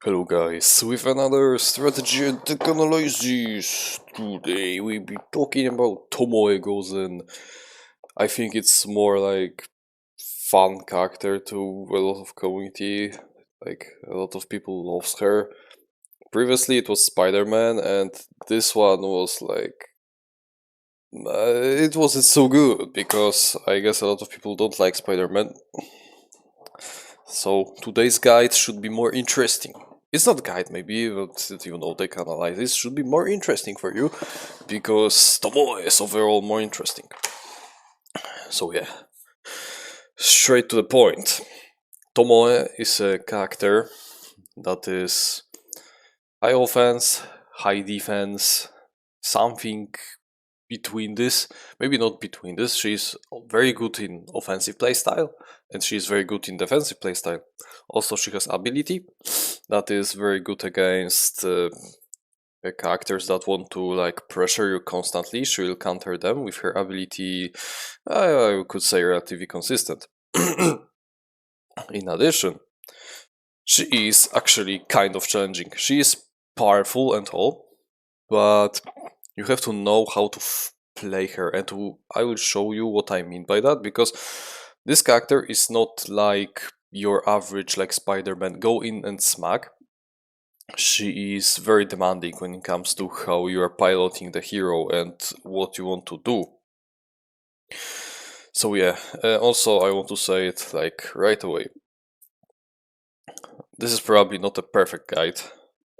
Hello guys, with another strategy and tech analysis. Today we'll be talking about Tomoe GOZEN. I think it's more like fun character to a lot of community, like a lot of people loves her. Previously it was Spider-Man and this one was like it wasn't so good because I guess a lot of people don't like Spider-Man. So today's guide should be more interesting. It's not guide maybe, but tech analysis should be more interesting for you because Tomoe is overall more interesting. So yeah, straight to the point. Tomoe is a character that is high offense, high defense, something between this, maybe not between this. She's very good in offensive playstyle and she's very good in defensive playstyle. Also, she has ability that is very good against characters that want to like pressure you constantly. She will counter them with her ability. I could say relatively consistent. In addition, she is actually kind of challenging. She is powerful and all, but you have to know how to play her, and I will show you what I mean by that, because this character is not like your average like Spider-Man go in and smack. She is very demanding when it comes to how you are piloting the hero and what you want to do. So yeah, also I want to say it like right away. This is probably not a perfect guide.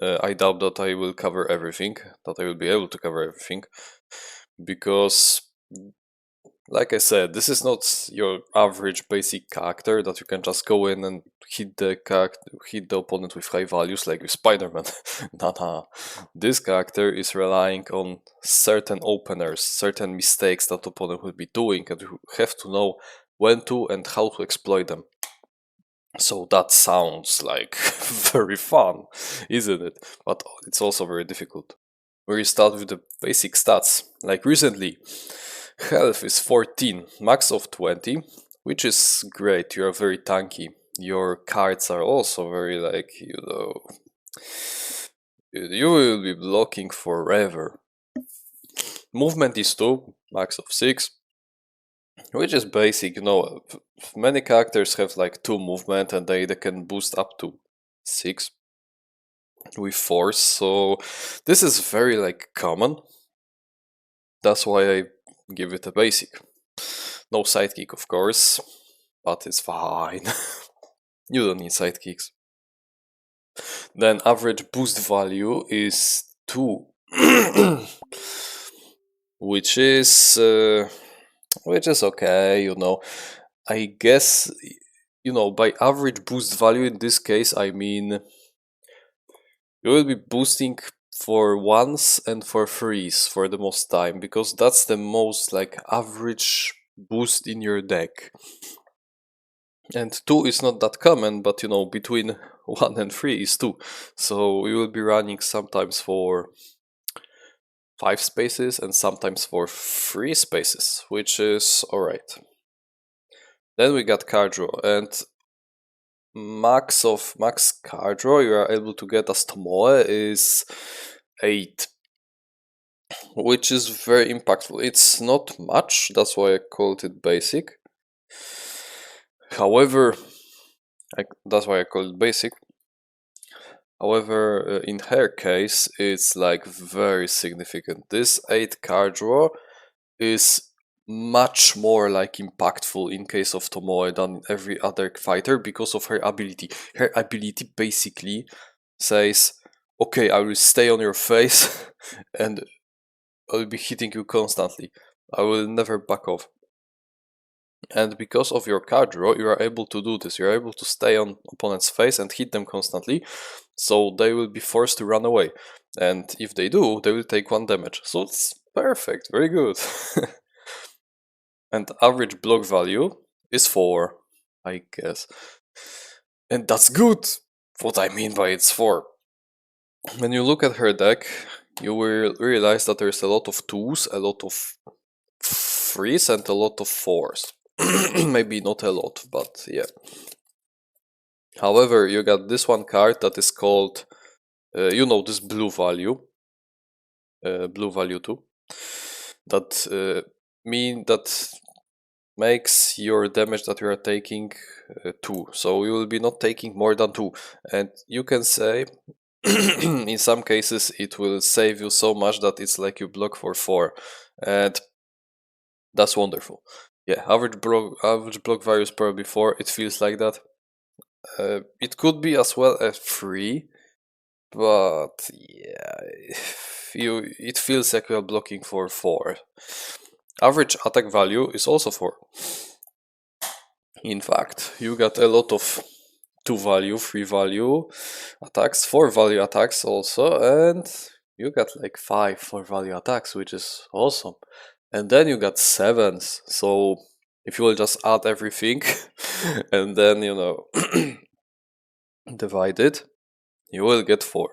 I doubt that I will cover everything, that I will be able to cover everything, because like I said, this is not your average basic character that you can just go in and hit the opponent with high values like with Spider-Man. Nah. This character is relying on certain openers, certain mistakes that opponent will be doing, and you have to know when to and how to exploit them. So that sounds like very fun, isn't it? But it's also very difficult. We start with the basic stats. Like recently, health is 14, max of 20, which is great. You are very tanky. Your cards are also very like, you will be blocking forever. Movement is 2, max of 6, which is basic. Many characters have like 2 movement and they can boost up to 6 with force, so this is very like common. That's why I give it a basic. No sidekick, of course, but it's fine. You don't need sidekicks. Then average boost value is 2, which is okay. I guess by average boost value in this case I mean you will be boosting for once and for threes for the most time, because that's the most like average boost in your deck. And 2 is not that common, but between 1 and 3 is 2. So you will be running sometimes for 5 spaces and sometimes for 3 spaces, which is alright. Then we got card draw, and max card draw you are able to get as Tomoe is 8, which is very impactful. It's not much, that's why I called it basic. However, that's why I call it basic. However, in her case, it's like very significant. This 8 card draw is much more like impactful in case of Tomoe than every other fighter because of her ability. Her ability basically says, okay, I will stay on your face and I will be hitting you constantly. I will never back off. And because of your card draw, you are able to do this. You're able to stay on opponent's face and hit them constantly, so they will be forced to run away. And if they do, they will take 1 damage. So it's perfect, very good. And average block value is 4, I guess. And that's good. What I mean by it's 4. When you look at her deck, you will realize that there's a lot of 2s, a lot of 3s, and a lot of 4s. Maybe not a lot, but yeah. However, you got this one card that is called, you know, this blue value 2, that that makes your damage that you are taking 2. So you will be not taking more than 2, and you can say in some cases it will save you so much that it's like you block for 4, and that's wonderful. Yeah, average block value is probably 4. It feels like that. It could be as well as 3, but yeah, it feels like you are blocking for 4. Average attack value is also 4. In fact, you got a lot of 2 value, 3 value attacks, 4 value attacks also, and you got like 5 4 value attacks, which is awesome. And then you got 7s, so if you will just add everything and then, you know, divide it, you will get 4.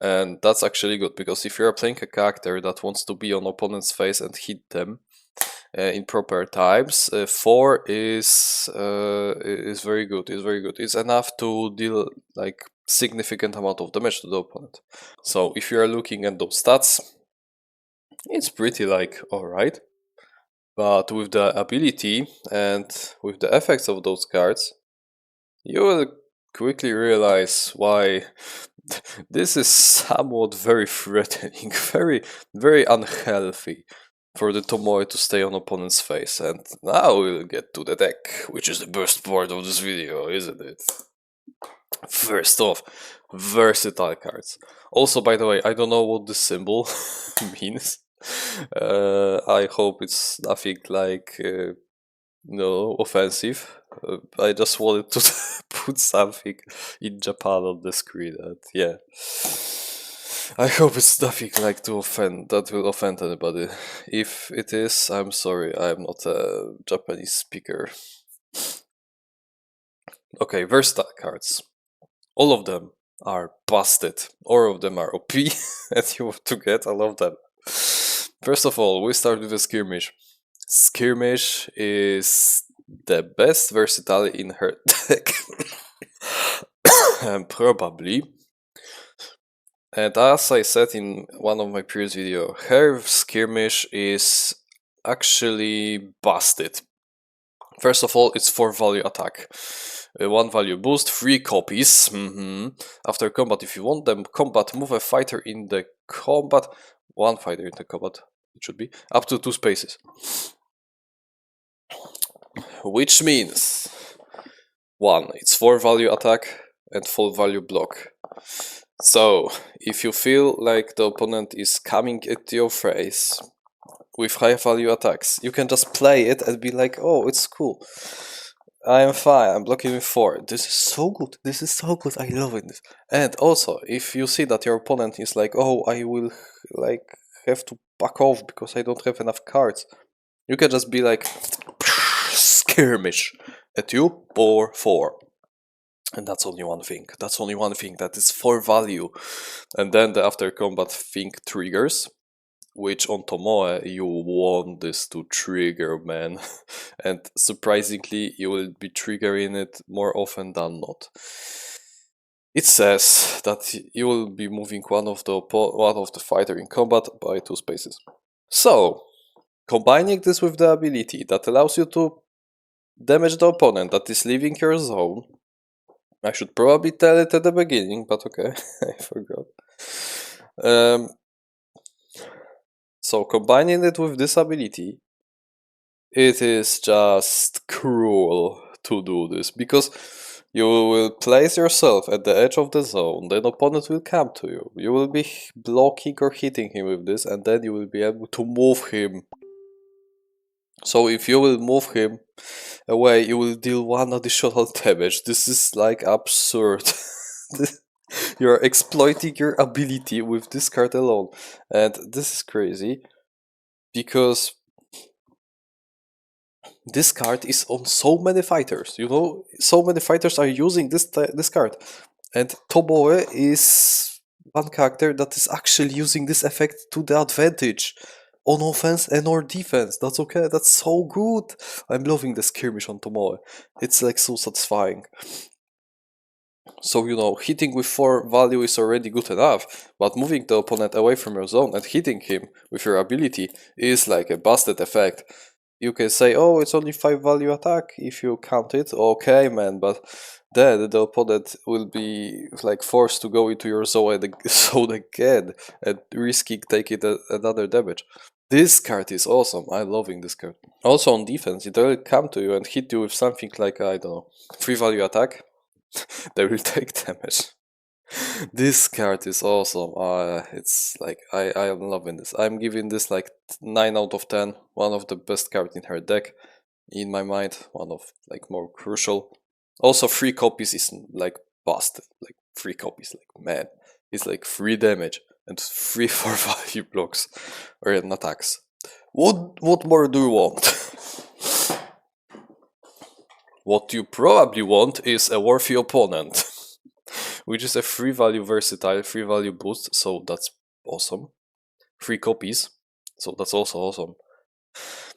And that's actually good, because if you're playing a character that wants to be on opponent's face and hit them in proper times, 4 is very good. Is very good. It's enough to deal like significant amount of damage to the opponent. So if you are looking at those stats, it's pretty like alright. But with the ability and with the effects of those cards, you will quickly realize why this is somewhat very threatening, very unhealthy for the Tomoe to stay on opponent's face. And now we'll get to the deck, which is the best part of this video, isn't it? First off, Versitile Cards. Also, by the way, I don't know what this symbol means. I hope it's nothing like no offensive. I just wanted to put something in Japan on the screen, and yeah, I hope it's nothing like that will offend anybody. If it is, I'm sorry, I'm not a Japanese speaker. Okay, Versatile Cards. All of them are busted. All of them are OP, and you want to get all of them. First of all, we start with a skirmish. Skirmish is the best versatility in her deck. Probably. And as I said in one of my previous videos, her skirmish is actually busted. First of all, it's 4 value attack. 1 value boost, 3 copies. After combat, if you want them combat, move a fighter in the combat. 1 fighter in the combat, it should be. Up to 2 spaces. Which means 1, it's 4 value attack and 4 value block. So, if you feel like the opponent is coming at your face with high value attacks, you can just play it and be like, oh, it's cool. I am fine, I'm blocking with 4. This is so good, this is so good, I love it. And also, if you see that your opponent is like, oh, I will like have to back off because I don't have enough cards, you can just be like, skirmish at you for 4. And that's only one thing. That's only one thing. That is 4 value. And then the after combat thing triggers, which on Tomoe you want this to trigger, man. And surprisingly, you will be triggering it more often than not. It says that you will be moving one of the fighter in combat by 2 spaces. So, combining this with the ability that allows you to damage the opponent that is leaving your zone. I should probably tell it at the beginning, but okay, I forgot. So combining it with this ability, it is just cruel to do this, because you will place yourself at the edge of the zone, then opponent will come to you. You will be blocking or hitting him with this, and then you will be able to move him. So if you will move him away, you will deal 1 additional damage. This is like absurd. You are exploiting your ability with this card alone, and this is crazy because this card is on so many fighters. You know, so many fighters are using this card, and Tomoe is one character that is actually using this effect to the advantage on offense and or defense. That's okay. That's so good. I'm loving the skirmish on Tomoe. It's like so satisfying. So, you know, hitting with 4 value is already good enough, but moving the opponent away from your zone and hitting him with your ability is like a busted effect. You can say, oh, it's only 5 value attack if you count it. Okay, man, but then the opponent will be like forced to go into your zone again and risking taking another damage. This card is awesome. I'm loving this card. Also on defense, it will come to you and hit you with something like, I don't know, 3 value attack. They will take damage. This card is awesome. It's like I am loving this. I'm giving this like 9 out of 10. One of the best cards in her deck, in my mind. One of like more crucial. Also, 3 copies is like busted. Like 3 copies, like man, it's like 3 damage and 3 for value blocks or attacks. What more do you want? What you probably want is a worthy opponent. Which is a 3 value versatile, 3 value boost, so that's awesome. 3 copies, so that's also awesome.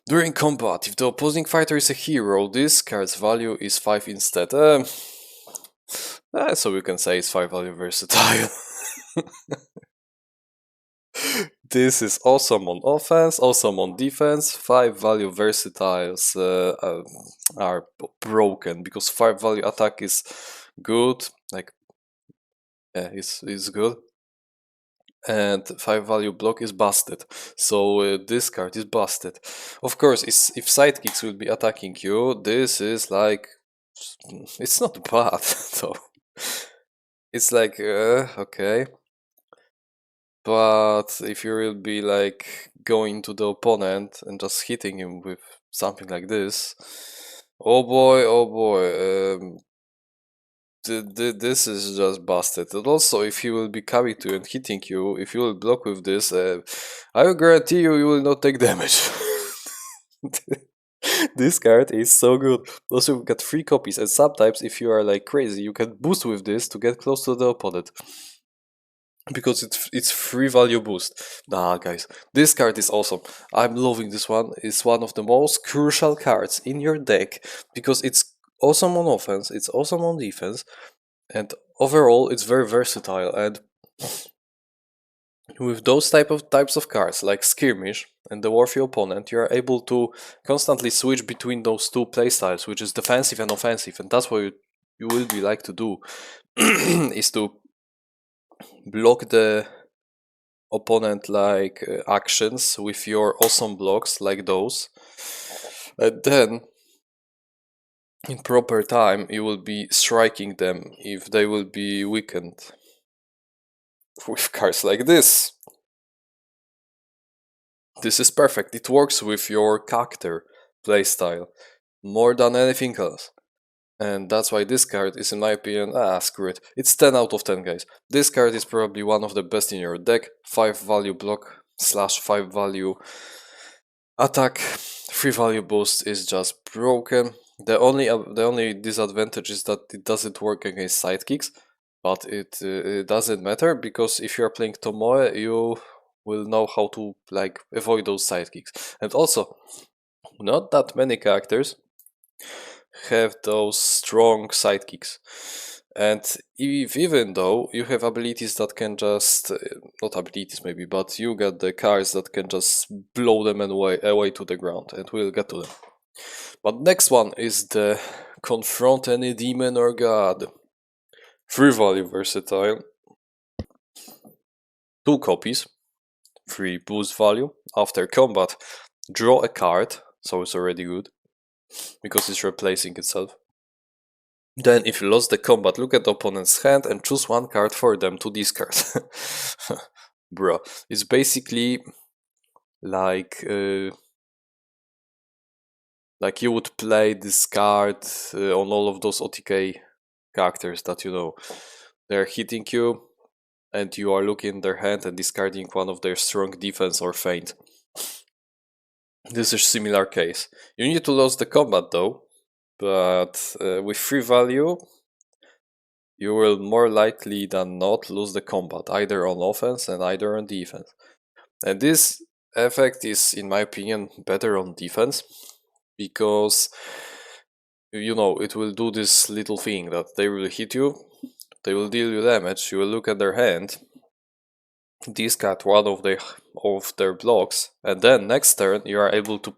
During combat, if the opposing fighter is a hero, this card's value is 5 instead. So we can say it's 5 value versatile. This is awesome on offense, awesome on defense. 5 value versatiles are broken because 5 value attack is good, like is good, and 5 value block is busted. So this card is busted. Of course, if sidekicks will be attacking you, this is like, it's not bad though. It's like okay, but if you will be like going to the opponent and just hitting him with something like this, oh boy, this is just busted. And also, if he will be coming to you and hitting you, if you will block with this, I will guarantee you will not take damage. This card is so good. Also, you get 3 copies, and sometimes if you are like crazy, you can boost with this to get close to the opponent. Because it's 3 value boost. Nah, guys, this card is awesome. I'm loving this one. It's one of the most crucial cards in your deck because it's awesome on offense, it's awesome on defense, and overall it's very versatile. And with those types of cards like skirmish and the worthy opponent, you are able to constantly switch between those two playstyles, which is defensive and offensive, and that's what you will be like to do is to block the opponent like actions with your awesome blocks like those, and then in proper time you will be striking them if they will be weakened with cards like this. This is perfect. It works with your character playstyle more than anything else. And that's why this card is, in my opinion, screw it. It's 10 out of 10, guys. This card is probably one of the best in your deck. 5 value block / 5 value attack. 3 value boost is just broken. The only disadvantage is that it doesn't work against sidekicks. But it doesn't matter, because if you're playing Tomoe, you will know how to like avoid those sidekicks. And also, not that many characters have those strong sidekicks. And even though you have abilities that can just, not abilities maybe, but you get the cards that can just blow them away to the ground, and we'll get to them. But next one is the Confront Any Demon or God. 3 value versatile, 2 copies, 3 boost value. After combat, draw a card, so it's already good, because it's replacing itself. Then if you lost the combat, look at the opponent's hand and choose 1 card for them to discard. Bro, it's basically like you would play this card on all of those OTK characters that you know. They're hitting you, and you are looking in their hand and discarding one of their strong defense or feint. This is similar case. You need to lose the combat though, but with 3 value, you will more likely than not lose the combat, either on offense and either on defense. And this effect is, in my opinion, better on defense, because you know it will do this little thing that they will hit you, they will deal you damage. You will look at their hand, discard one of their blocks, and then next turn you are able to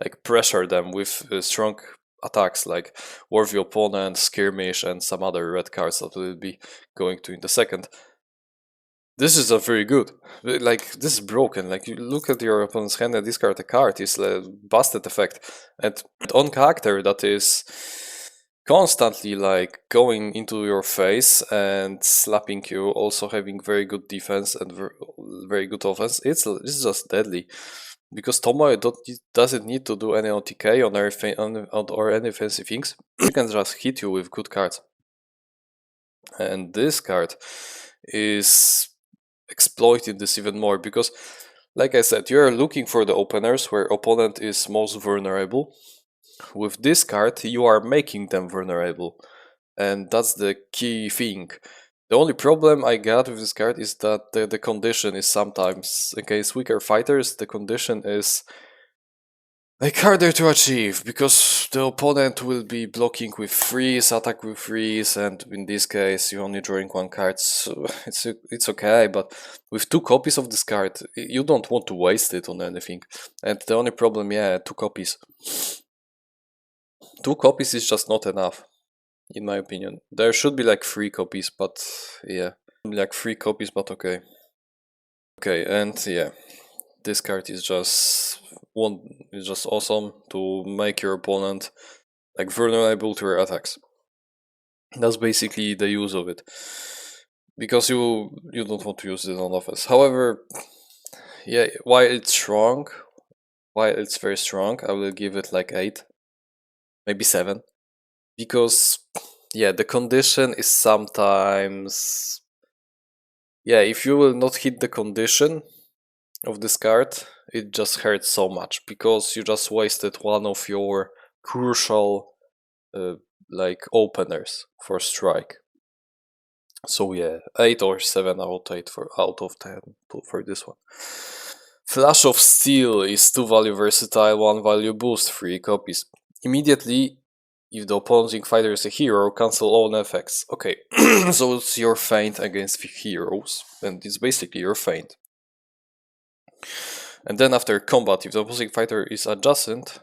like pressure them with strong attacks like Worthy Opponent, Skirmish, and some other red cards that will be going to in the second. This is not very good. Like, this is broken. Like, you look at your opponent's hand and discard a card, is a busted effect. And on character that is constantly like going into your face and slapping you, also having very good defense and very good offense, it's just deadly. Because Tomoe doesn't need to do any OTK or any fancy things. He can just hit you with good cards. And this card is exploiting this even more because, like I said, you are looking for the openers where opponent is most vulnerable. With this card, you are making them vulnerable, and that's the key thing. The only problem I got with this card is that the condition is sometimes, against weaker fighters, the condition is like harder to achieve because the opponent will be blocking with freeze, attack with freeze, and in this case you're only drawing one card, so it's okay. But with 2 copies of this card, you don't want to waste it on anything. And the only problem, yeah, 2 copies. 2 copies is just not enough, in my opinion. There should be like 3 copies, but yeah, like 3 copies, but okay. Okay, and yeah, this card is just awesome to make your opponent like vulnerable to your attacks. That's basically the use of it, because you don't want to use it on offense. However, yeah, while it's very strong, I will give it like 8, maybe 7, because yeah, the condition is sometimes, yeah, if you will not hit the condition of this card, it just hurts so much because you just wasted one of your crucial like openers for strike. So yeah, 8 or 7 out of 10 for this one. Flash of Steel is 2 value versatile, 1 value boost, 3 copies. Immediately, if the opposing fighter is a hero, cancel all effects. Okay, so it's your feint against heroes, and it's basically your feint. And then after combat, if the opposing fighter is adjacent,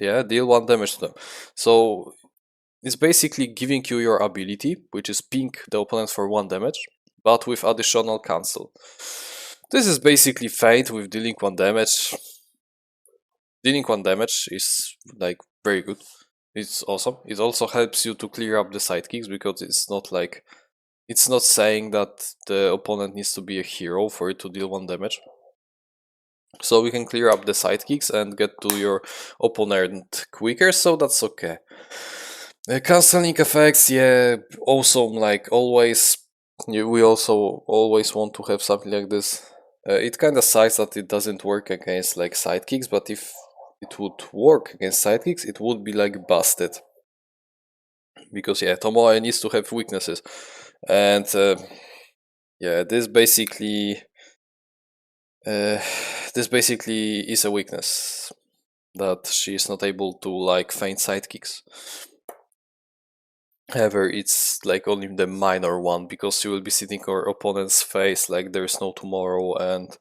yeah, deal 1 damage to them. So it's basically giving you your ability, which is ping the opponent for 1 damage, but with additional cancel. This is basically feint with dealing 1 damage. Dealing 1 damage is like very good. It's awesome. It also helps you to clear up the sidekicks because it's not saying that the opponent needs to be a hero for it to deal 1 damage. So we can clear up the sidekicks and get to your opponent quicker, so that's okay. Cancelling effects, yeah, awesome, like always. We also always want to have something like this. It kinda sucks that it doesn't work against like sidekicks, but if it would work against sidekicks, it would be like busted. Because yeah, Tomoe needs to have weaknesses. And yeah, this basically is a weakness, that she is not able to like feint sidekicks. However, it's like only the minor one, because you will be sitting on your opponent's face like there's no tomorrow, and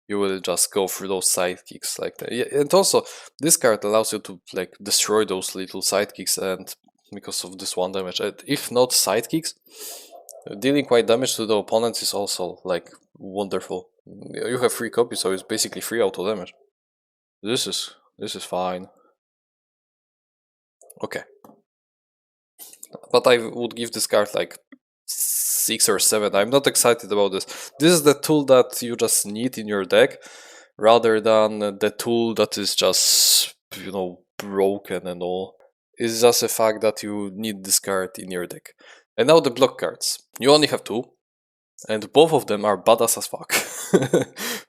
you will just go through those sidekicks like that. Yeah, and also this card allows you to like destroy those little sidekicks, and because of this 1 damage. And if not sidekicks, dealing quite damage to the opponents is also like wonderful. You have 3 copies, so it's basically 3 auto damage. This is fine. Okay. But I would give this card like 6 or 7. I'm not excited about this. This is the tool that you just need in your deck, rather than the tool that is just, you know, broken and all. It's just a fact that you need this card in your deck. And now the block cards. You only have 2. And both of them are badass as fuck.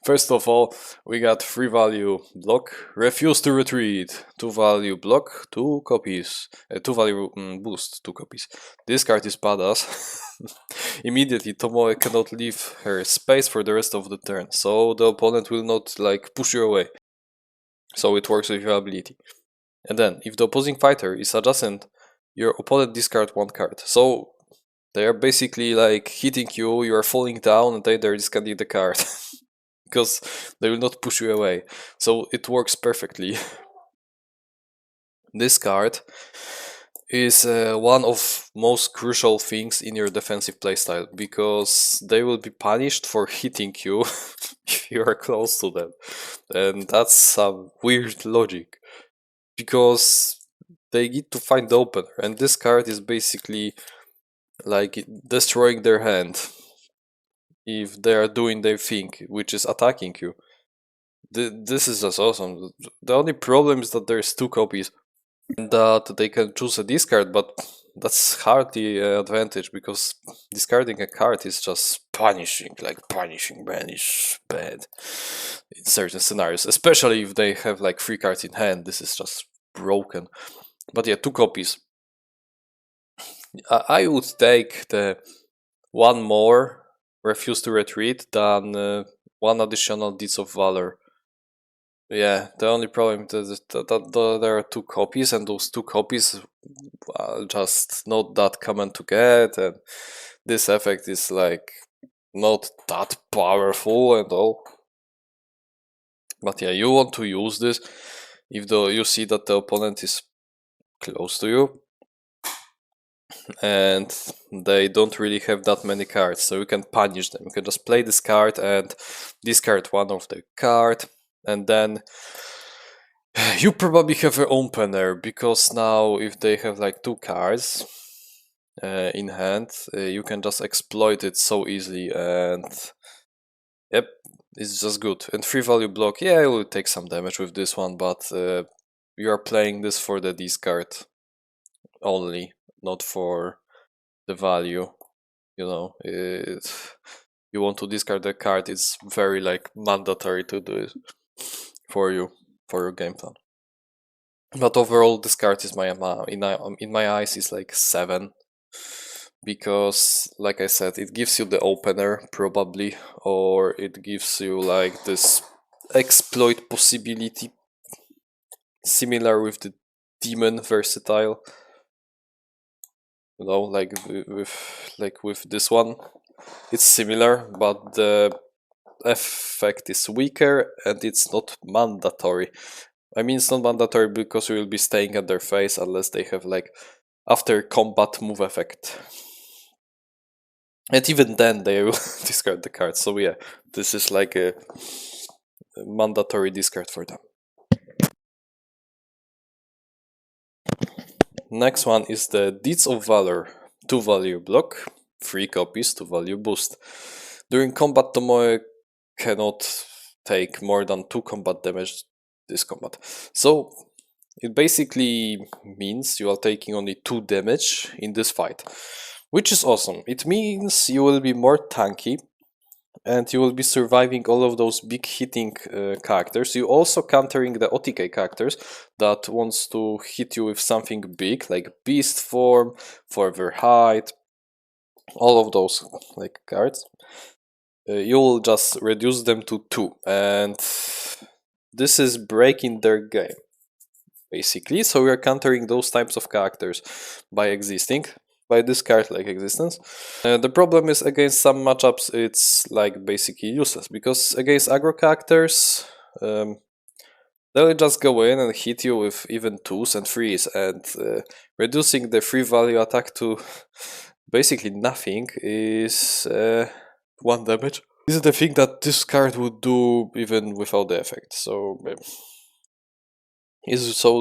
First of all, we got 3 value block, refuse to retreat, 2 value block, 2 copies, 2 value boost, 2 copies. This card is badass. Immediately, Tomoe cannot leave her space for the rest of the turn, so the opponent will not like push you away. So it works with your ability. And then, if the opposing fighter is adjacent, your opponent discard one card. So they are basically like hitting you, you are falling down, and they're discarding the card. Because they will not push you away. So it works perfectly. This card is one of most crucial things in your defensive playstyle, because they will be punished for hitting you if you are close to them. And that's some weird logic, because they need to find the opener, and this card is basically like destroying their hand if they are doing their thing, which is attacking you. This is just awesome. The only problem is that there's two copies, and that they can choose a discard, but that's hardly an advantage, because discarding a card is just punishing, like punishing banish bad in certain scenarios, especially if they have like 3 cards in hand. This is just broken. But yeah, 2 copies. I would take the one more refuse to retreat than one additional Deeds of Valor. Yeah, the only problem is that there are 2 copies, and those 2 copies are just not that common to get, and this effect is like not that powerful and all. But yeah, you want to use this if you see that the opponent is close to you and they don't really have that many cards, so you can punish them. You can just play this card and discard one of the card, and then you probably have an opener, because now if they have like 2 cards in hand, you can just exploit it so easily, and yep, it's just good. And 3 value block, yeah, it will take some damage with this one, but you are playing this for the discard only, not for the value. You know, you want to discard the card, it's very like mandatory to do it for you, for your game plan. But overall, this card is in my eyes is like 7, because like I said, it gives you the opener probably, or it gives you like this exploit possibility, similar with the demon versatile. You know, like with this one, it's similar, but the effect is weaker and it's not mandatory. I mean, it's not mandatory because you will be staying at their face unless they have like after combat move effect. And even then they will discard the card. So yeah, this is like a mandatory discard for them. Next one is the Deeds of Valor. 2 value block, 3 copies, 2 value boost. During combat, Tomoe cannot take more than 2 combat damage this combat. So it basically means you are taking only 2 damage in this fight, which is awesome. It means you will be more tanky and you will be surviving all of those big hitting characters. You also countering the OTK characters that wants to hit you with something big, like Beast Form, Further Height, all of those like cards. You will just reduce them to 2, and this is breaking their game, basically. So we are countering those types of characters by existing, by this card like existence. The problem is against some matchups it's like basically useless, because against aggro characters they'll just go in and hit you with even 2s and 3s, and reducing the 3 value attack to basically nothing is 1 damage. This is the thing that this card would do even without the effect, so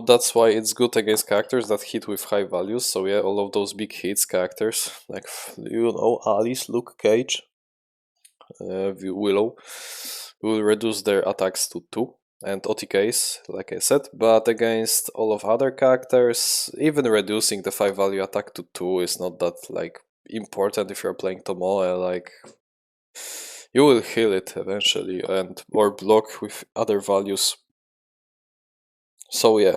that's why it's good against characters that hit with high values. So yeah, all of those big hits characters, like, you know, Alice, Luke Cage, Willow, will reduce their attacks to 2, and OTKs, like I said. But against all of other characters, even reducing the 5 value attack to 2 is not that like important if you're playing Tomoe. Like, you will heal it eventually, and or block with other values. So yeah,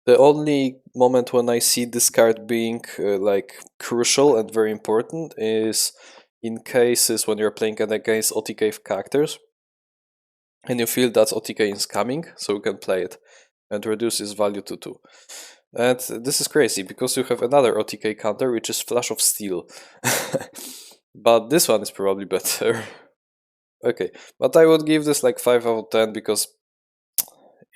the only moment when I see this card being like crucial and very important is in cases when you're playing against OTK characters and you feel that OTK is coming, so you can play it and reduce its value to 2. And this is crazy because you have another OTK counter which is Flash of Steel. But this one is probably better. Okay, but I would give this like 5 out of 10 because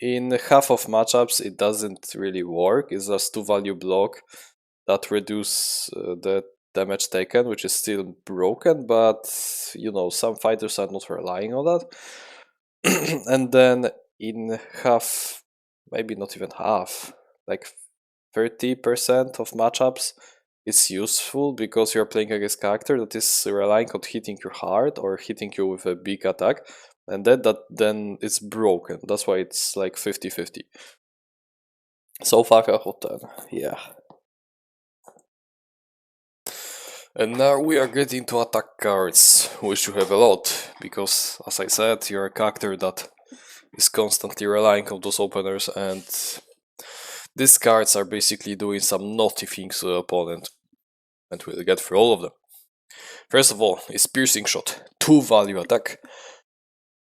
in half of matchups it doesn't really work. It's just 2-value block that reduce the damage taken, which is still broken, but you know, some fighters are not relying on that. And then in half, maybe not even half, like 30% of matchups, it's useful because you're playing against a character that is relying on hitting you hard or hitting you with a big attack, and then it's broken. That's why it's like 50-50. So 5 out of 10, yeah. And now we are getting to attack cards, which you have a lot, because as I said, you're a character that is constantly relying on those openers, and these cards are basically doing some naughty things to the opponent, and we'll get through all of them. First of all, is Piercing Shot, 2-value attack,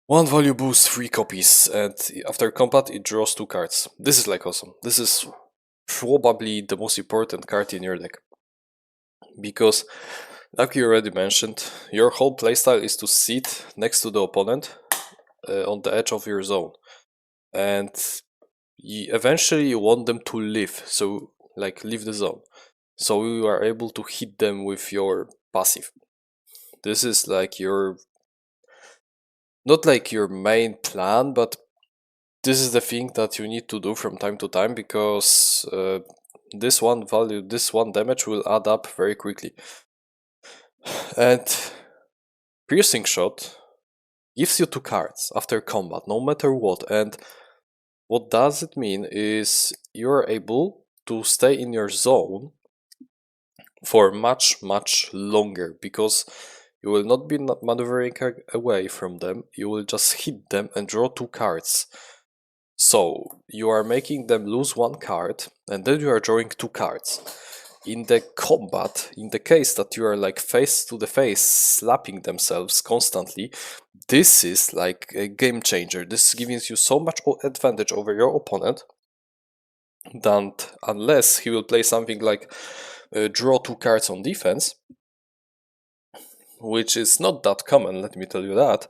1-value boost, 3 copies, and after combat it draws 2 cards. This is like awesome. This is probably the most important card in your deck. Because, like you already mentioned, your whole playstyle is to sit next to the opponent on the edge of your zone. And eventually you want them to leave, so like leave the zone. So you are able to hit them with your passive. This is like your, not like your main plan, but this is the thing that you need to do from time to time, because this one value, this one damage will add up very quickly. And Piercing Shot gives you 2 cards after combat, no matter what. And what does it mean is you're able to stay in your zone for much longer, because you will not be maneuvering away from them, you will just hit them and draw 2 cards. So you are making them lose 1 card, and then you are drawing 2 cards. In the combat, in the case that you are like face to the face slapping themselves constantly, this is like a game changer. This gives you so much advantage over your opponent that unless he will play something like draw 2 cards on defense, which is not that common, let me tell you that,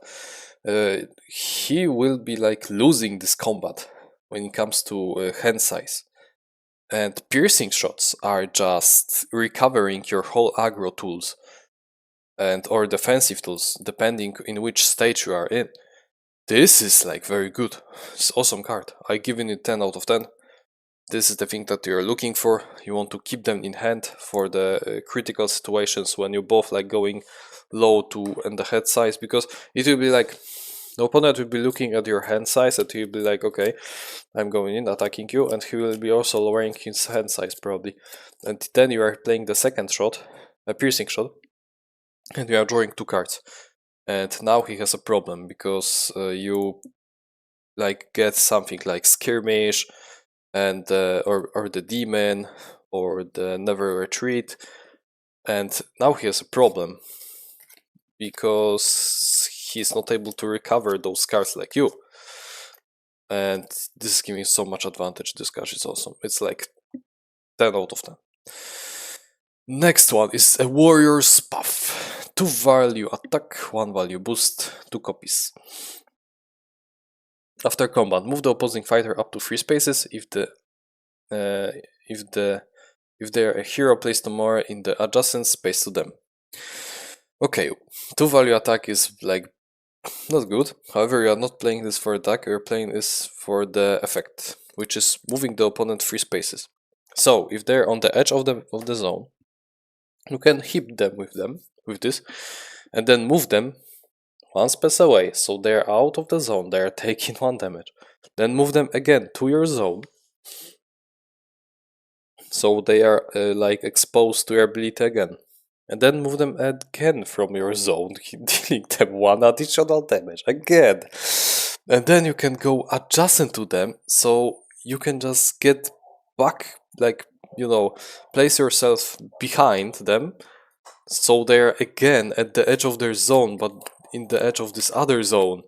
he will be like losing this combat when it comes to hand size. And Piercing Shots are just recovering your whole aggro tools and or defensive tools, depending in which stage you are in. This is like very good. It's awesome card. I given it 10 out of 10. This is the thing that you're looking for. You want to keep them in hand for the critical situations when you're both like going low to and the head size, because it will be like the opponent will be looking at your hand size and he'll be like, okay, I'm going in, attacking you, and he will be also lowering his hand size probably. And then you are playing the second shot, a Piercing Shot, and you are drawing 2 cards. And now he has a problem because you like get something like Skirmish and or the Demon or the Never Retreat, and now he has a problem because he's not able to recover those cards like you. And this is giving so much advantage. This card is awesome. It's like 10 out of 10. Next one is a Warrior's Buff. 2-value attack, 1-value boost, 2 copies. After combat, move the opposing fighter up to 3 spaces if they're a hero placed Tomoe in the adjacent space to them. Okay, 2-value attack is like not good. However, you are not playing this for attack, you're playing this for the effect, which is moving the opponent 3 spaces. So if they're on the edge of the zone, you can hit them with this, and then move them 1 space away, so they're out of the zone, they're taking 1 damage. Then move them again to your zone, so they are like exposed to your ability again. And then move them again from your zone, dealing them 1 additional damage again. And then you can go adjacent to them, so you can just get back, like, you know, place yourself behind them, so they're again at the edge of their zone, but in the edge of this other zone.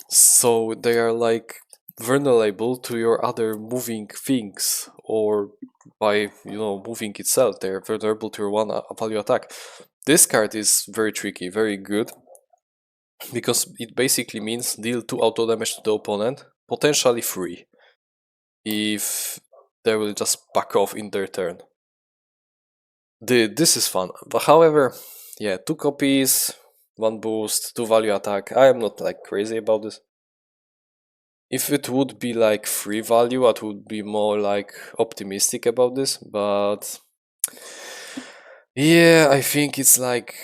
So they are like vulnerable to your other moving things, or by moving itself, they're vulnerable to your one value attack. This card is very tricky, very good, because it basically means deal 2 auto damage to the opponent, potentially 3, if they will just back off in their turn. This is fun, but however, yeah, 2 copies, 1 boost, 2 value attack. I am not like crazy about this. If it would be like 3 value, I would be more like optimistic about this, but yeah, I think it's like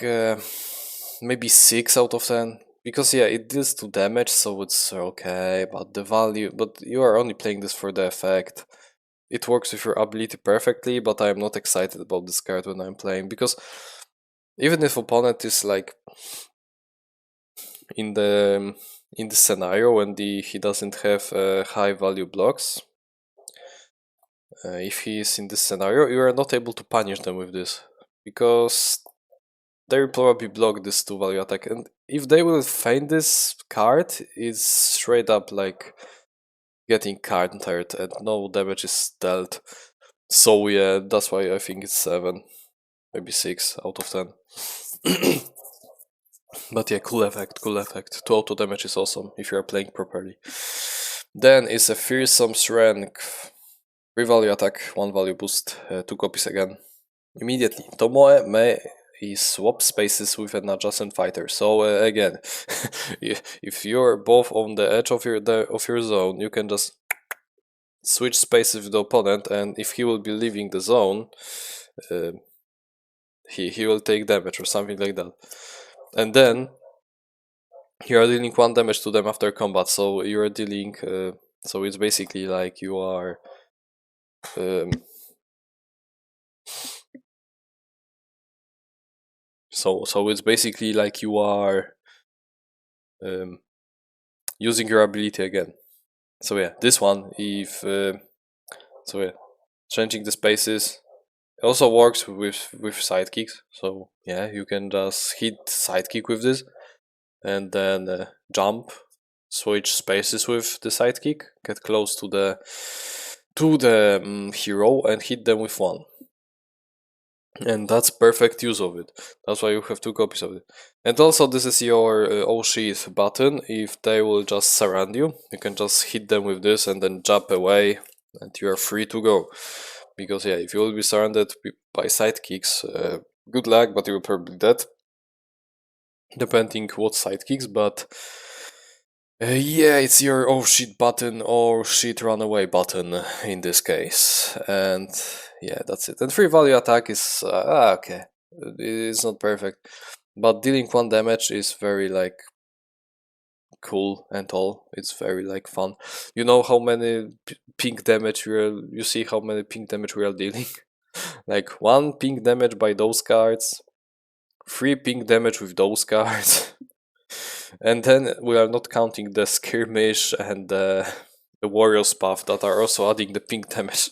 maybe 6 out of 10. Because yeah, it deals 2 damage, so it's okay, but the value, but you are only playing this for the effect. It works with your ability perfectly, but I'm not excited about this card when I'm playing, because even if opponent is like in the scenario when he doesn't have high value blocks, if he is in this scenario, you are not able to punish them with this, because they will probably block this 2 value attack, and if they will feign this card, it's straight up like getting countered and no damage is dealt. So yeah, that's why I think it's 7, maybe 6 out of 10. But yeah, cool effect, cool effect. 2 auto damage is awesome if you are playing properly. Then is a fearsome strength. 3 value attack, 1 value boost, 2 copies again. Immediately, Tomoe may swap spaces with an adjacent fighter. So again, if you're both on the edge of your zone, you can just switch spaces with the opponent, and if he will be leaving the zone, uh, he will take damage or something like that. And then you are dealing 1 damage to them after combat. So you are dealing. So it's basically like you are. Um, so it's basically like you are using your ability again. So yeah, this one, if so yeah, changing the spaces also works with sidekicks. So yeah, you can just hit sidekick with this, and then jump, switch spaces with the sidekick, get close to the hero, and hit them with 1. And that's perfect use of it. That's why you have 2 copies of it. And also this is your oh shit button. If they will just surround you, you can just hit them with this and then jump away, and you are free to go. Because yeah, if you will be surrounded by sidekicks, good luck, but you will probably dead. Depending what sidekicks, but yeah, it's your oh shit button or shit run away button in this case. And yeah, that's it. And 3 value attack is okay. It's not perfect, but dealing 1 damage is very like cool and all. It's very like fun. You know how many pink damage you see how many pink damage we are dealing? Like 1 pink damage by those cards, 3 pink damage with those cards. And then we are not counting the skirmish and the warrior's path that are also adding the pink damage.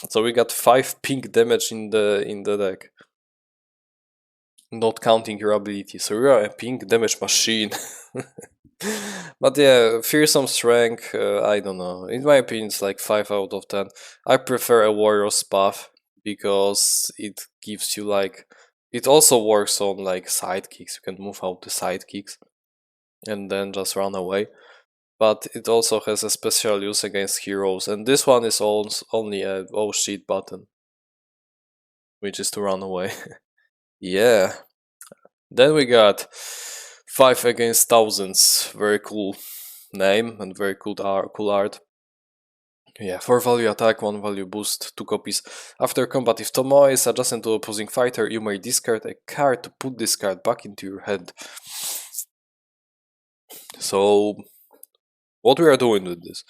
So we got 5 pink damage in the deck, not counting your ability. So we are a pink damage machine. But yeah, fearsome strength, I don't know. In my opinion, it's like 5 out of 10. I prefer a warrior's path because it gives you like, it also works on like sidekicks. You can move out the sidekicks and then just run away. But it also has a special use against heroes, and this one is only a oh shit button, which is to run away. Yeah. Then we got 5 against thousands. Very cool name and very cool art. Yeah, 4 value attack, 1 value boost, 2 copies. After combat, if Tomoe is adjacent to opposing fighter, you may discard a card to put this card back into your hand. So what we are doing with this?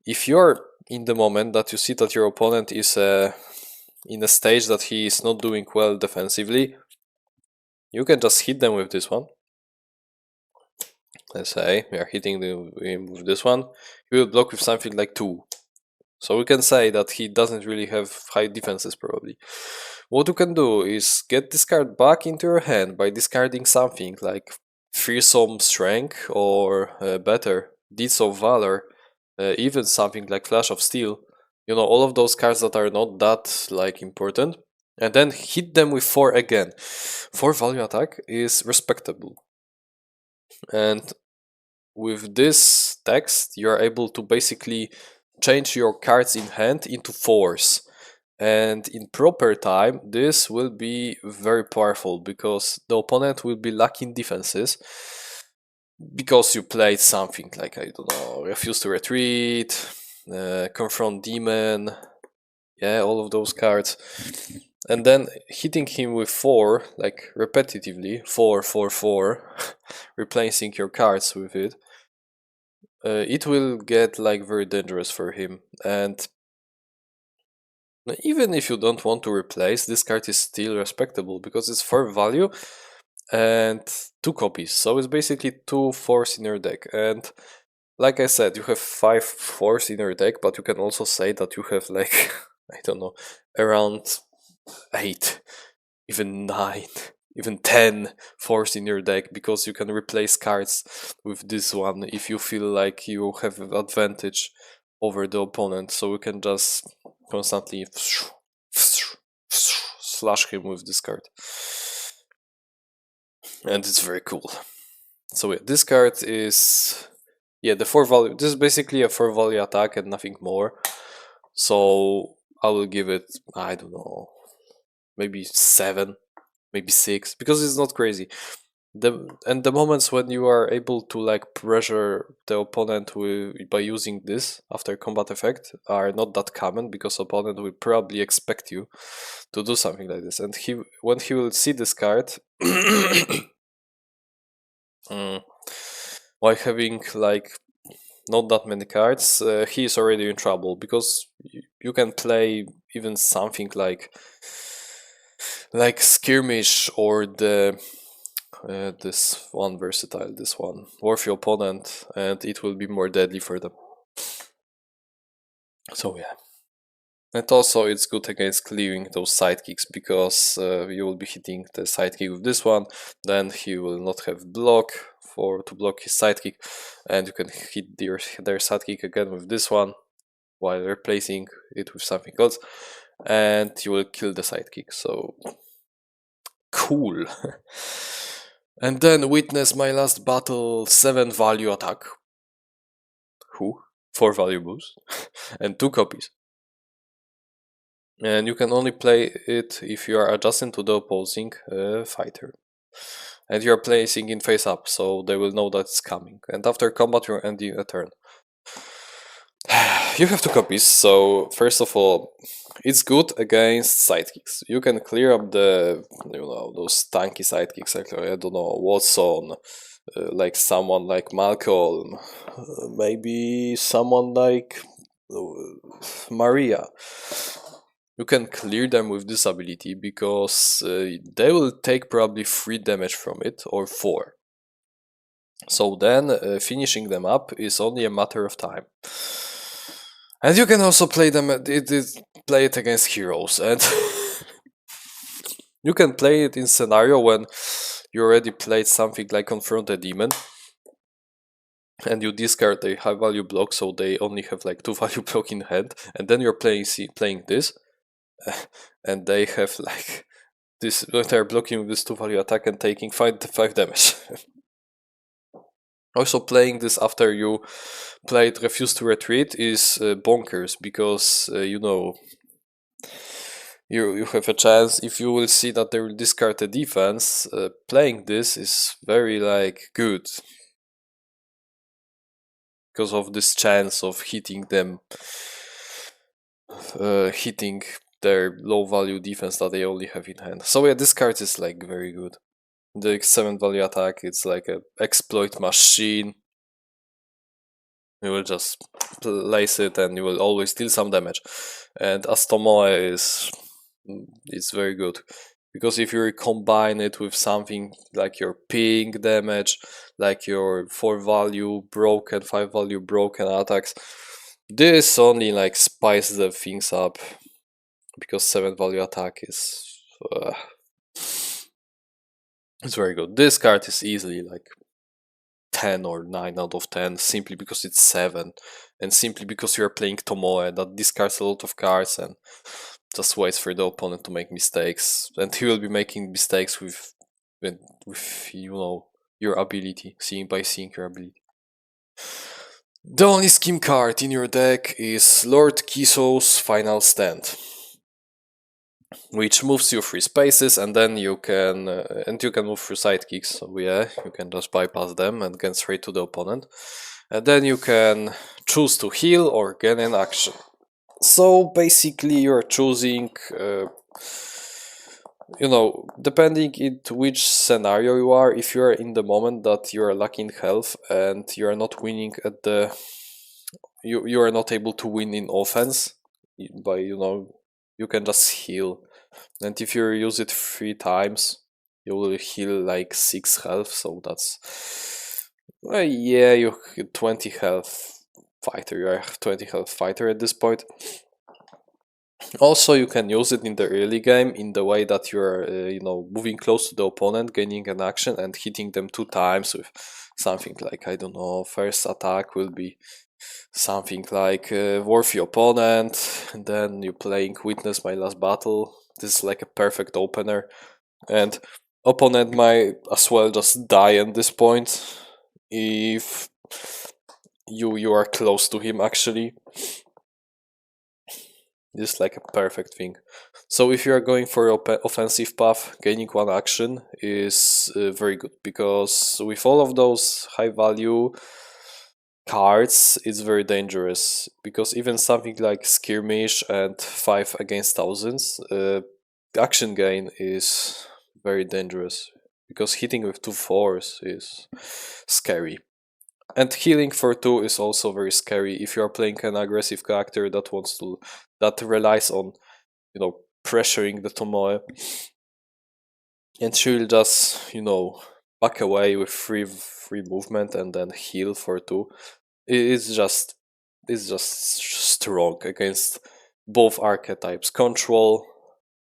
If you're in the moment that you see that your opponent is in a stage that he is not doing well defensively, you can just hit them with this one. Let's say we are hitting him with this one. He will block with something like 2. So we can say that he doesn't really have high defenses probably. What you can do is get this card back into your hand by discarding something like fearsome strength or better, deeds of valor, even something like Flash of Steel, you know, all of those cards that are not that like important, and then hit them with 4 again. 4 value attack is respectable. And with this text, you're able to basically change your cards in hand into 4s. And in proper time, this will be very powerful because the opponent will be lacking defenses because you played something like, I don't know, Refuse to Retreat, Confront Demon, yeah, all of those cards. And then hitting him with 4, like repetitively, 4, 4, 4, replacing your cards with it, it will get like very dangerous for him. And even if you don't want to replace, this card is still respectable because it's 4 value and 2 copies. So it's basically 2 4s in your deck. And like I said, you have 5 4s in your deck, but you can also say that you have like, I don't know, around 8, even 9, even 10 4s in your deck because you can replace cards with this one if you feel like you have an advantage over the opponent. So you can just constantly slash him with this card. And it's very cool. So yeah, this card is, yeah, the 4 value. This is basically a 4 value attack and nothing more. So I will give it, I don't know, maybe 7, maybe 6, because it's not crazy. The moments when you are able to like pressure the opponent by using this after combat effect are not that common because opponent will probably expect you to do something like this. And when he will see this card, while having like not that many cards, he is already in trouble because you can play even something like skirmish or the this one versatile, this one worth your opponent, and it will be more deadly for them. So yeah. And also it's good against clearing those sidekicks because you will be hitting the sidekick with this one, then he will not have block to block his sidekick, and you can hit their sidekick again with this one while replacing it with something else, and you will kill the sidekick. So cool. And then witness my last battle, 7 value attack. 4 value boost and 2 copies. And you can only play it if you are adjacent to the opposing fighter. And you are placing in face up, so they will know that it's coming. And after combat, you're ending a turn. You have 2 copies, so first of all, it's good against sidekicks. You can clear up those tanky sidekicks, like, I don't know, Watson, like someone like Malcolm, maybe someone like Maria. You can clear them with this ability because they will take probably 3 damage from it, or 4. So then finishing them up is only a matter of time. And you can also play play it against heroes, and you can play it in scenario when you already played something like Confront a Demon, and you discard a high value block, so they only have like 2 value block in hand, and then you're playing this, and they have like this, they're blocking with this 2 value attack and taking 5 damage. Also, playing this after you played Refuse to Retreat is bonkers because you have a chance, if you will see that they will discard a defense, playing this is very like good because of this chance of hitting them, hitting their low value defense that they only have in hand. So yeah, this card is like very good. The 7 value attack, it's like a exploit machine. You will just place it and you will always deal some damage. And as Tomoe is very good. Because if you combine it with something like your ping damage, like your 4 value broken, 5 value broken attacks, this only like spices the things up. Because 7 value attack is it's very good. This card is easily like 10 or 9 out of 10 simply because it's 7 and simply because you're playing Tomoe that discards a lot of cards and just waits for the opponent to make mistakes, and he will be making mistakes with you know your ability, seeing your ability. The only scheme card in your deck is Lord Kiso's Final Stand, which moves you 3 spaces, and then you can move through sidekicks. So yeah, you can just bypass them and get straight to the opponent, and then you can choose to heal or gain an action. So basically, you're choosing, depending into which scenario you are. If you are in the moment that you are lacking health and you are not winning at the, you are not able to win in offense, by you can just heal, and if you use it 3 times, you will heal like 6 health. So that's yeah, you 20 health fighter. You are 20 health fighter at this point. Also, you can use it in the early game in the way that you're, moving close to the opponent, gaining an action, and hitting them 2 times with something like, I don't know, first attack will be something like worthy opponent, and then you're playing Witness My Last Battle. This is like a perfect opener, and opponent might as well just die at this point if you are close to him actually. This is like a perfect thing. So if you are going for offensive path, gaining 1 action is very good, because with all of those high value cards, it's very dangerous, because even something like Skirmish and 5 against thousands, action gain is very dangerous, because hitting with 2 4s is scary. And healing for 2 is also very scary if you are playing an aggressive character that relies on, pressuring the Tomoe, and she will just, back away with free movement and then heal for 2. It's just strong against both archetypes. Control,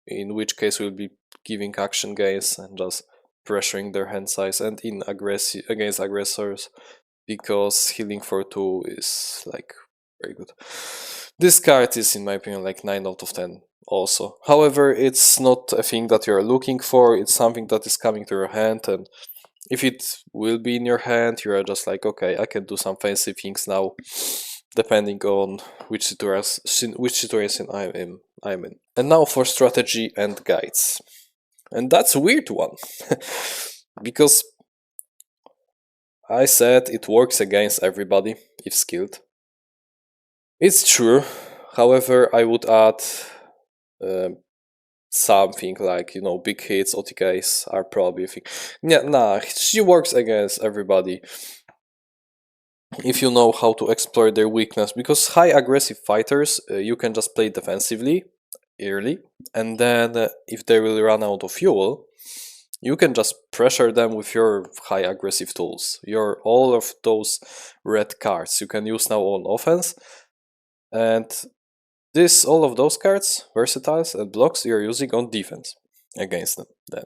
in which case we'll be giving action gains and just pressuring their hand size, and in against aggressors, because healing for 2 is like very good. This card is, in my opinion, like 9 out of 10 also. However, it's not a thing that you're looking for, it's something that is coming to your hand, and if it will be in your hand, you are just like, okay, I can do some fancy things now, depending on which situation I'm in. And now for strategy and guides. And that's a weird one. Because I said it works against everybody if skilled. It's true. However, I would add something like, big hits, OTKs are probably a thing. Yeah, nah, she works against everybody if you know how to exploit their weakness, because high aggressive fighters, you can just play defensively early, and then if they will run out of fuel, you can just pressure them with your high aggressive tools. All of those red cards you can use now on offense, and all of those cards, versatiles and blocks, you're using on defense against them then.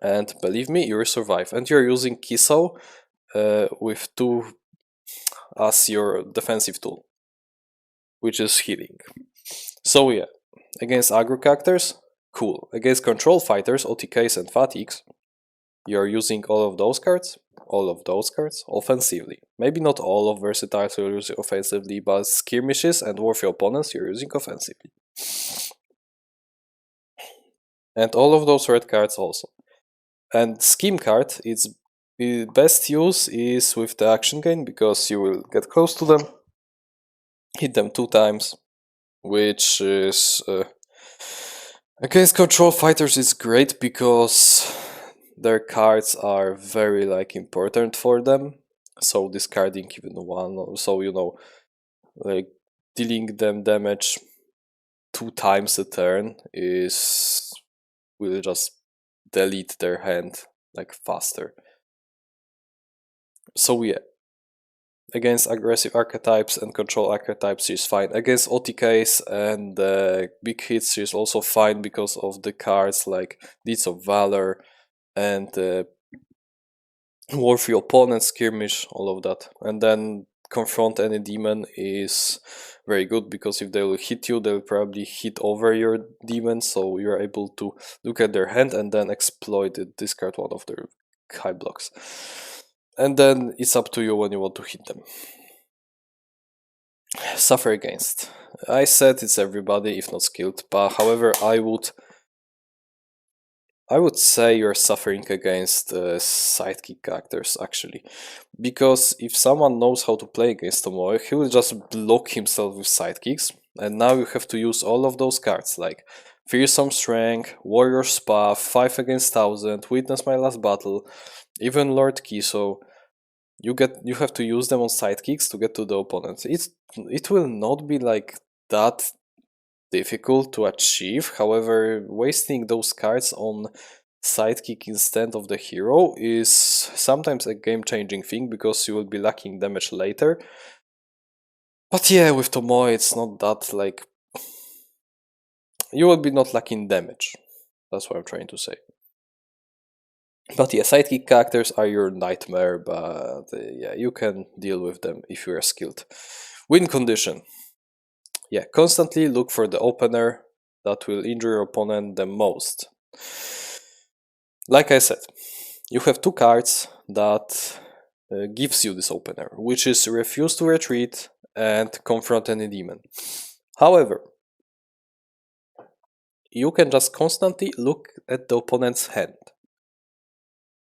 And believe me, you will survive. And you're using Kiso with 2 as your defensive tool, which is healing. So yeah, against aggro characters, cool. Against control fighters, OTKs and fatigues, you're using all of those cards offensively. Maybe not all of versatiles you're using offensively, but skirmishes and worthy opponents you're using offensively. And all of those red cards also. And scheme card, its best use is with the action gain, because you will get close to them, hit them 2 times, which is against control fighters is great, because their cards are very important for them. So discarding even 1, so like dealing them damage 2 times a turn will just delete their hand like faster. So yeah, against aggressive archetypes and control archetypes she's fine. Against OTKs and big hits she's also fine, because of the cards like Deeds of Valor and war for your opponent, skirmish, all of that. And then confront any demon is very good, because if they will hit you, they'll probably hit over your demon, so you're able to look at their hand and then exploit it, discard one of their high blocks. And then it's up to you when you want to hit them. Suffer against. I said it's everybody, if not skilled, but however, I would say you're suffering against sidekick characters, actually. Because if someone knows how to play against Tomoe, he will just block himself with sidekicks, and now you have to use all of those cards, like Fearsome Strength, Warrior's Path, 5 against 1000, Witness My Last Battle, even Lord Kiso. You have to use them on sidekicks to get to the opponent. It will not be like that difficult to achieve. However, wasting those cards on sidekick instead of the hero is sometimes a game-changing thing, because you will be lacking damage later. But yeah, with Tomoe it's not that, like, you will be not lacking damage. That's what I'm trying to say. But yeah, sidekick characters are your nightmare, but yeah, you can deal with them if you are skilled. Win condition. Yeah, constantly look for the opener that will injure your opponent the most. Like I said, you have two cards that gives you this opener, which is Refuse to Retreat and Confront any Demon. However, you can just constantly look at the opponent's hand.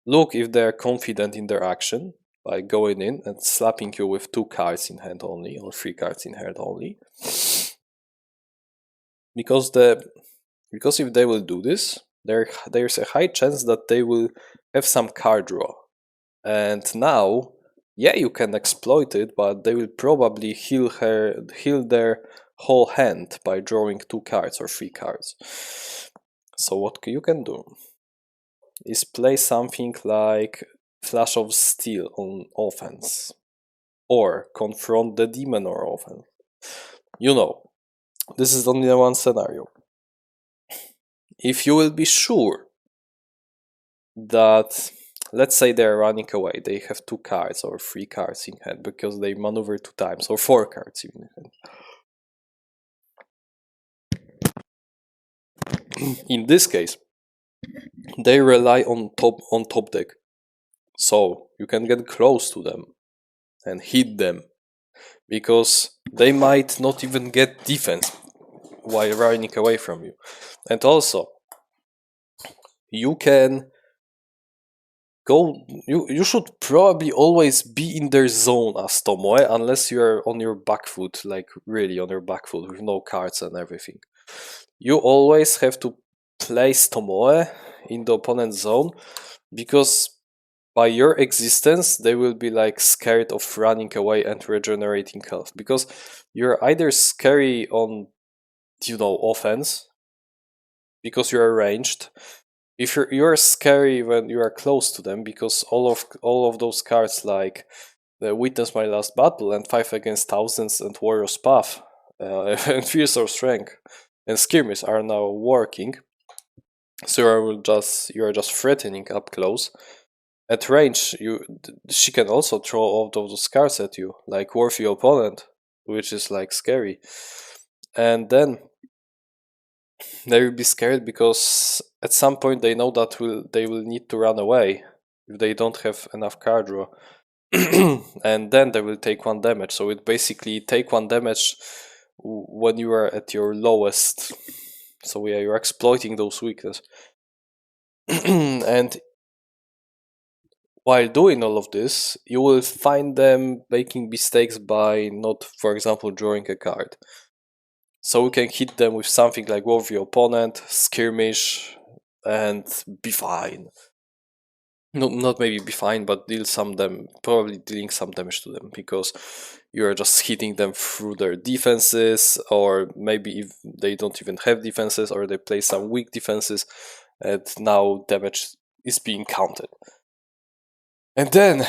Look if they are confident in their action by going in and slapping you with 2 cards in hand only, or 3 cards in hand only. Because if they will do this, there's a high chance that they will have some card draw. And now, yeah, you can exploit it, but they will probably heal their whole hand by drawing 2 cards or 3 cards. So what you can do is play something like Flash of Steel on offense, or Confront the Demon on offense. You know, this is only one scenario. If you will be sure that, let's say they're running away, they have 2 cards or 3 cards in hand because they maneuver 2 times, or 4 cards even in hand. In this case, they rely on top deck, so you can get close to them and hit them, because they might not even get defense while running away from you. And also, you can go, you should probably always be in their zone as Tomoe, unless you're on your back foot, like really on your back foot with no cards and everything. You always have to place Tomoe in the opponent's zone, because by your existence they will be like scared of running away and regenerating health, because you're either scary on, offense, because you're ranged. If you're scary when you are close to them, because all of those cards, like the Witness My Last Battle and 5 against thousands and Warrior's Path and Fierce or Strength and Skirmish are now working. So you are just threatening up close. At range, she can also throw all those cards at you, like Worthy Opponent, which is like scary. And then they will be scared, because at some point they know that they will need to run away if they don't have enough card draw. And then they will take 1 damage. So it basically take 1 damage when you are at your lowest. So yeah, you're exploiting those weaknesses. And while doing all of this, you will find them making mistakes by not, for example, drawing a card. So we can hit them with something like Worthy Opponent, Skirmish, and be fine. No, not maybe be fine, but probably dealing some damage to them, because you're just hitting them through their defenses, or maybe if they don't even have defenses, or they play some weak defenses, and now damage is being counted. And then,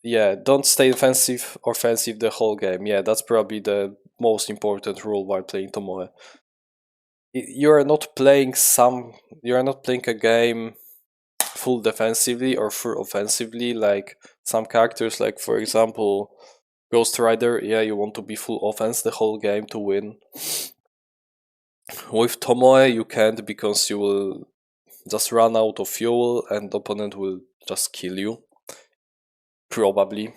yeah, don't stay offensive the whole game. Yeah, that's probably the most important rule while playing Tomoe. You are not playing a game full defensively or full offensively, like some characters, like for example Ghost Rider, yeah, you want to be full offense the whole game to win. With Tomoe you can't, because you will just run out of fuel and the opponent will just kill you, probably.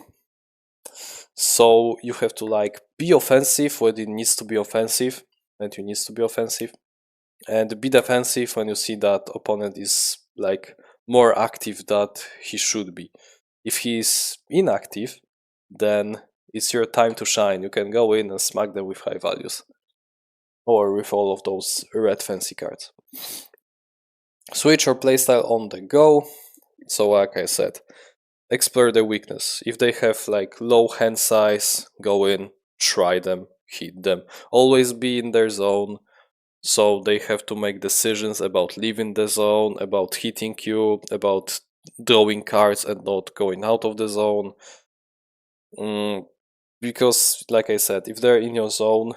So you have to like be offensive when it needs to be offensive, and you needs to be offensive, and be defensive when you see that opponent is like more active that he should be. If he is inactive, then it's your time to shine. You can go in and smack them with high values, or with all of those red fancy cards. Switch your playstyle on the go. So like I said, explore their weakness. If they have like low hand size, go in, try them, hit them. Always be in their zone, so they have to make decisions about leaving the zone, about hitting you, about drawing cards and not going out of the zone. Because like I said, if they're in your zone,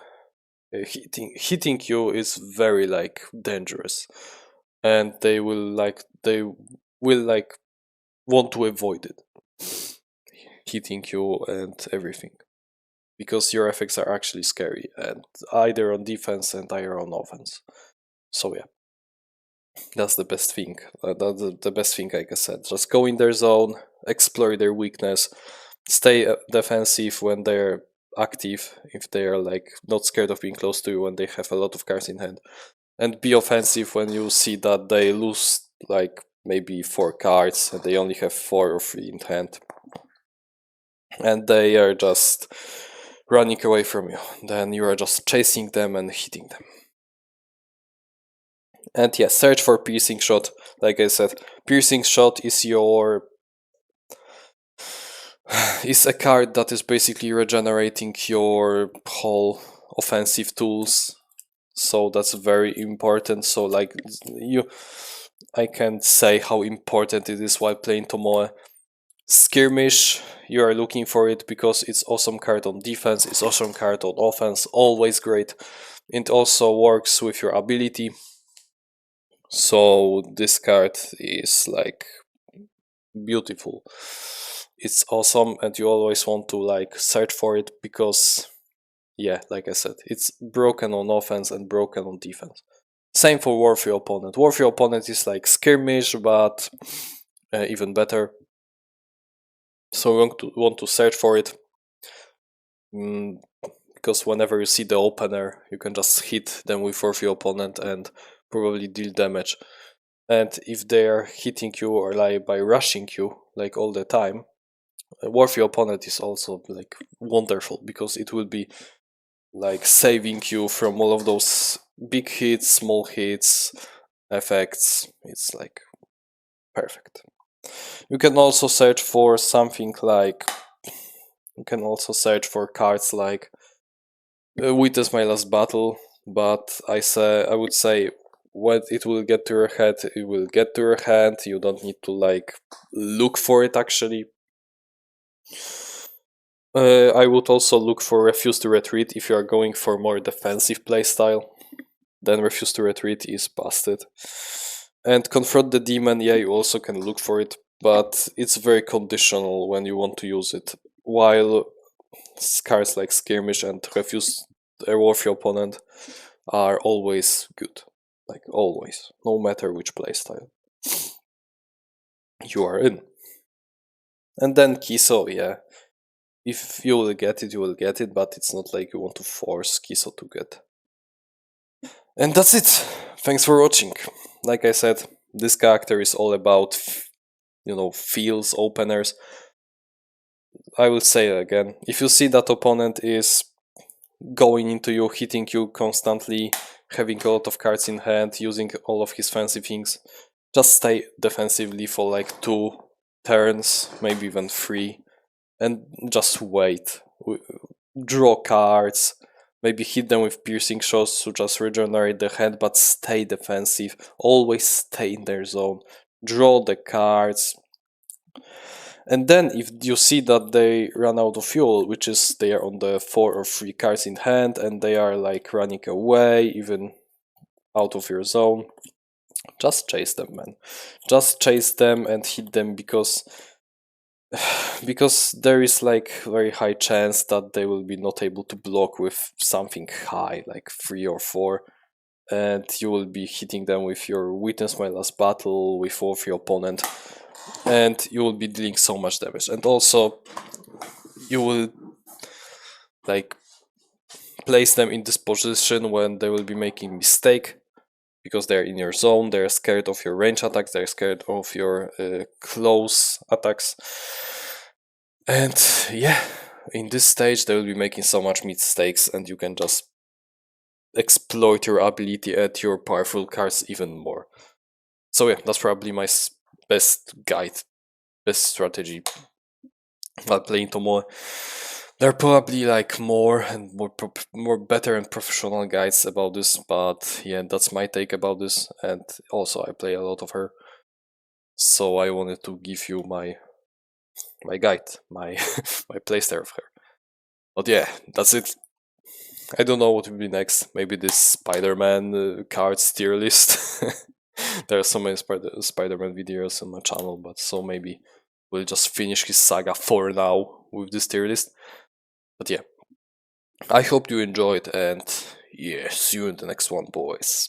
hitting you is very like dangerous, and they will like want to avoid it, hitting you and everything, because your effects are actually scary, and either on defense and either on offense. So yeah, that's the best thing. That's the best thing, like I said. Just go in their zone, explore their weakness, stay defensive when they're active, if they are like not scared of being close to you when they have a lot of cards in hand, and be offensive when you see that they lose like maybe 4 cards and they only have 4 or 3 in hand, and they are just running away from you. Then you are just chasing them and hitting them. And yeah, search for piercing shot. Like I said, piercing shot is is a card that is basically regenerating your whole offensive tools. So that's very important. So like I can't say how important it is while playing Tomoe. Skirmish, you are looking for it because it's awesome card on defense, it's awesome card on offense, always great. It also works with your ability. So this card is like beautiful. It's awesome, and you always want to like search for it because, yeah, like I said, it's broken on offense and broken on defense. Same for Worthy Opponent. Worthy Opponent is like Skirmish, but even better. So we want to search for it, because whenever you see the opener, you can just hit them with Worthy Opponent and probably deal damage. And if they are hitting you or like by rushing you like all the time, a Worthy Opponent is also like wonderful, because it will be like saving you from all of those big hits, small hits, effects. It's like perfect. You can also search for something like, you can also search for cards like Witness My Last Battle, but I would say when it will get to your head, it will get to your hand. You don't need to like look for it actually. I would also look for Refuse to Retreat if you are going for more defensive playstyle. Then Refuse to Retreat is busted. And Confront the Demon, yeah, you also can look for it, but it's very conditional when you want to use it. While cards like Skirmish and Refuse a Worthy Opponent are always good. Like always, no matter which playstyle you are in. And then Kiso, yeah. If you will get it, you will get it, but it's not like you want to force Kiso to get. And that's it. Thanks for watching. Like I said, this character is all about, feels, openers. I will say it again. If you see that opponent is going into you, hitting you constantly, having a lot of cards in hand, using all of his fancy things, just stay defensively for like 2 turns, maybe even 3, and just wait. Draw cards, maybe hit them with piercing shots to just regenerate the hand, but stay defensive. Always stay in their zone. Draw the cards. And then if you see that they run out of fuel, which is they are on the 4 or 3 cards in hand and they are like running away, even out of your zone, Just chase them, man. Just chase them and hit them, because there is like very high chance that they will be not able to block with something high, like 3 or 4, and you will be hitting them with your Witness My Last Battle, with all of your opponent, and you will be dealing so much damage. And also, you will like place them in this position when they will be making mistake, because they're in your zone, they're scared of your range attacks, they're scared of your close attacks. And yeah, in this stage they will be making so much mistakes, and you can just exploit your ability at your powerful cards even more. So yeah, that's probably my best guide, best strategy while playing Tomoe. There are probably like more and more better and professional guides about this, but yeah, that's my take about this. And also, I play a lot of her, so I wanted to give you my guide, my my playstyle of her. But yeah, that's it. I don't know what will be next. Maybe this Spider-Man cards tier list. There are so many Spider-Man videos on my channel, but so maybe we'll just finish his saga for now with this tier list. But yeah, I hope you enjoyed, and yeah, see you in the next one, boys.